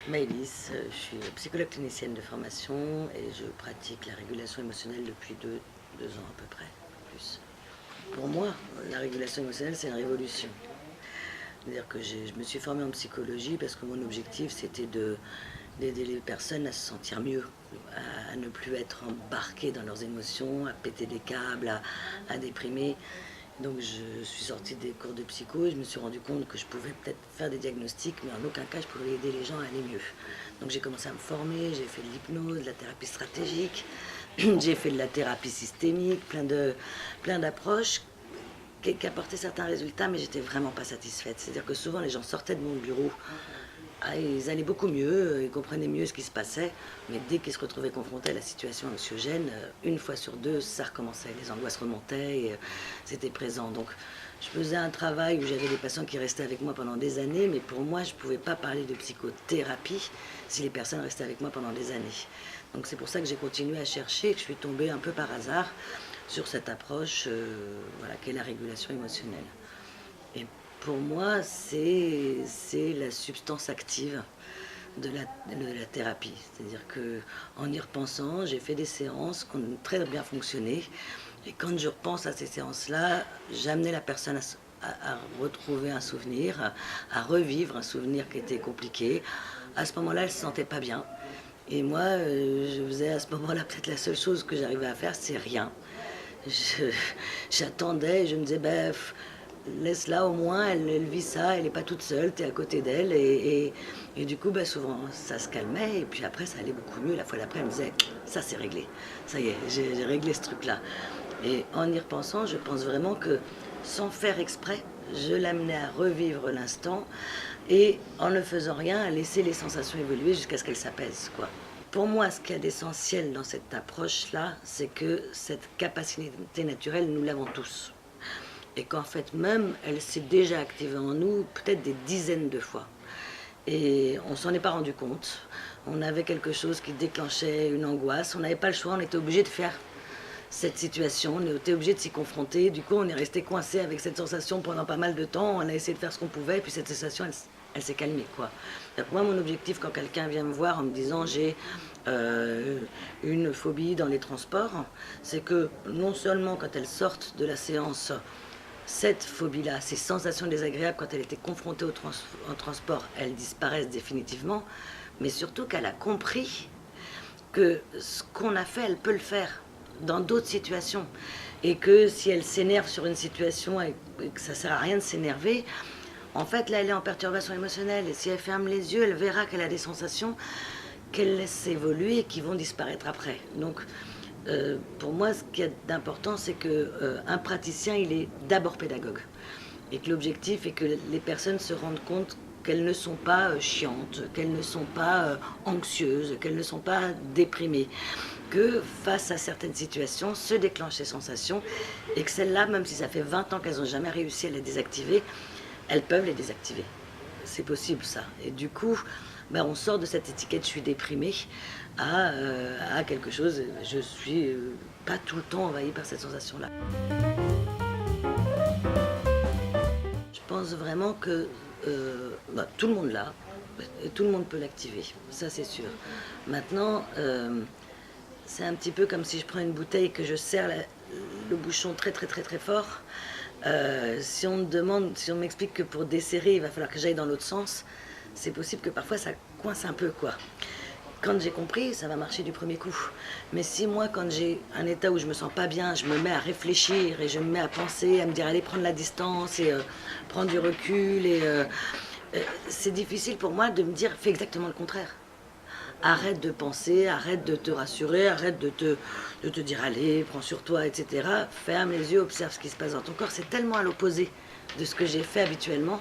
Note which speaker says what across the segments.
Speaker 1: Maëlys, je suis psychologue clinicienne de formation et je pratique la régulation émotionnelle depuis deux ans à peu près, plus. Pour moi, la régulation émotionnelle, c'est une révolution. C'est-à-dire que je me suis formée en psychologie parce que mon objectif, c'était d'aider les personnes à se sentir mieux, à ne plus être embarquées dans leurs émotions, à péter des câbles, à déprimer. Donc je suis sortie des cours de psycho et je me suis rendu compte que je pouvais peut-être faire des diagnostics, mais en aucun cas je pouvais aider les gens à aller mieux. Donc j'ai commencé à me former, j'ai fait de l'hypnose, de la thérapie stratégique, j'ai fait de la thérapie systémique, plein d'approches qui apportaient certains résultats, mais j'étais vraiment pas satisfaite. C'est-à-dire que souvent les gens sortaient de mon bureau, ils allaient beaucoup mieux, ils comprenaient mieux ce qui se passait, mais dès qu'ils se retrouvaient confrontés à la situation anxiogène, une fois sur deux, ça recommençait, les angoisses remontaient et c'était présent. Donc je faisais un travail où j'avais des patients qui restaient avec moi pendant des années, mais pour moi, je ne pouvais pas parler de psychothérapie si les personnes restaient avec moi pendant des années. Donc c'est pour ça que j'ai continué à chercher et que je suis tombée un peu par hasard sur cette approche voilà, qu'est la régulation émotionnelle. Et pour moi, c'est la substance active de la thérapie. C'est-à-dire qu'en y repensant, j'ai fait des séances qui ont très bien fonctionné. Et quand je repense à ces séances-là, j'amenais la personne à retrouver un souvenir, à revivre un souvenir qui était compliqué. À ce moment-là, elle ne se sentait pas bien. Et moi, je faisais à ce moment-là, peut-être la seule chose que j'arrivais à faire, c'est rien. Je- J'attendais, je me disais, ben, laisse-la au moins, elle vit ça, elle n'est pas toute seule, tu es à côté d'elle. Et du coup, ben, souvent, ça se calmait, et puis après, ça allait beaucoup mieux. La fois d'après, elle me disait, ça c'est réglé, ça y est, j'ai réglé ce truc-là. Et en y repensant, je pense vraiment que sans faire exprès, je l'amenais à revivre l'instant, et en ne faisant rien, à laisser les sensations évoluer jusqu'à ce qu'elles s'apaisent, quoi. Pour moi, ce qu'il y a d'essentiel dans cette approche-là, c'est que cette capacité naturelle, nous l'avons tous. Et qu'en fait, même, elle s'est déjà activée en nous peut-être des dizaines de fois. Et on s'en est pas rendu compte. On avait quelque chose qui déclenchait une angoisse. On n'avait pas le choix, on était obligé de faire cette situation. On était obligé de s'y confronter. Du coup, on est resté coincé avec cette sensation pendant pas mal de temps. On a essayé de faire ce qu'on pouvait. Et puis cette sensation, elle s'est calmée, quoi. Donc moi, mon objectif, quand quelqu'un vient me voir en me disant j'ai une phobie dans les transports, c'est que non seulement quand elles sortent de la séance, cette phobie-là, ces sensations désagréables quand elle était confrontée au transport, elles disparaissent définitivement, mais surtout qu'elle a compris que ce qu'on a fait, elle peut le faire dans d'autres situations. Et que si elle s'énerve sur une situation et que ça sert à rien de s'énerver, en fait, là, elle est en perturbation émotionnelle. Et si elle ferme les yeux, elle verra qu'elle a des sensations qu'elle laisse évoluer et qui vont disparaître après. Donc, pour moi, ce qui est d'important, c'est qu'un praticien, il est d'abord pédagogue. Et que l'objectif est que les personnes se rendent compte qu'elles ne sont pas chiantes, qu'elles ne sont pas anxieuses, qu'elles ne sont pas déprimées. Que face à certaines situations, se déclenchent ces sensations et que celles-là, même si ça fait 20 ans qu'elles n'ont jamais réussi à les désactiver, elles peuvent les désactiver. C'est possible ça. Et du coup, ben, on sort de cette étiquette je suis déprimée à quelque chose, je suis pas tout le temps envahie par cette sensation-là. Je pense vraiment que bah, tout le monde l'a, et tout le monde peut l'activer, ça c'est sûr. Maintenant, c'est un petit peu comme si je prends une bouteille et que je serre le bouchon très très très très fort. Si on me demande, si on m'explique que pour desserrer, il va falloir que j'aille dans l'autre sens, c'est possible que parfois ça coince un peu, quoi. Quand j'ai compris, ça va marcher du premier coup. Mais si moi, quand j'ai un état où je me sens pas bien, je me mets à réfléchir et je me mets à penser, à me dire allez prendre la distance et prendre du recul c'est difficile pour moi de me dire fais exactement le contraire. Arrête de penser, arrête de te rassurer, arrête de te dire allez, prends sur toi, etc. Ferme les yeux, observe ce qui se passe dans ton corps. C'est tellement à l'opposé de ce que j'ai fait habituellement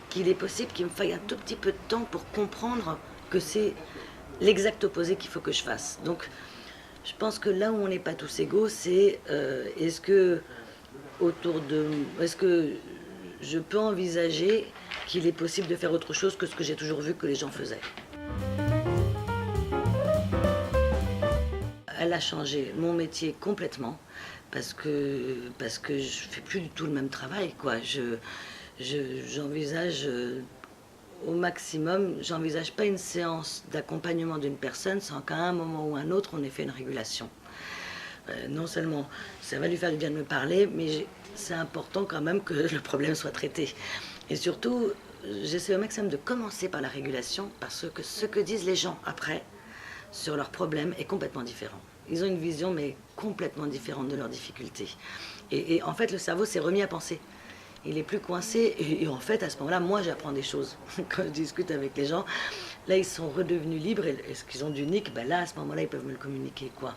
Speaker 1: qu'il est possible qu'il me faille un tout petit peu de temps pour comprendre que c'est l'exact opposé qu'il faut que je fasse. Donc je pense que là où on n'est pas tous égaux, c'est est-ce que est-ce que je peux envisager qu'il est possible de faire autre chose que ce que j'ai toujours vu que les gens faisaient. Elle a changé mon métier complètement parce que je fais plus du tout le même travail, quoi. J'envisage au maximum, j'envisage pas une séance d'accompagnement d'une personne sans qu'à un moment ou un autre, on ait fait une régulation. Non seulement ça va lui faire du bien de me parler, mais c'est important quand même que le problème soit traité. Et surtout, j'essaie au maximum de commencer par la régulation parce que ce que disent les gens après sur leurs problèmes est complètement différent. Ils ont une vision mais complètement différente de leurs difficultés. Et en fait, le cerveau s'est remis à penser. Il est plus coincé et en fait, à ce moment-là, moi, j'apprends des choses. Quand je discute avec les gens, là, ils sont redevenus libres et ce qu'ils ont d'unique, ben là, à ce moment-là, ils peuvent me le communiquer, quoi.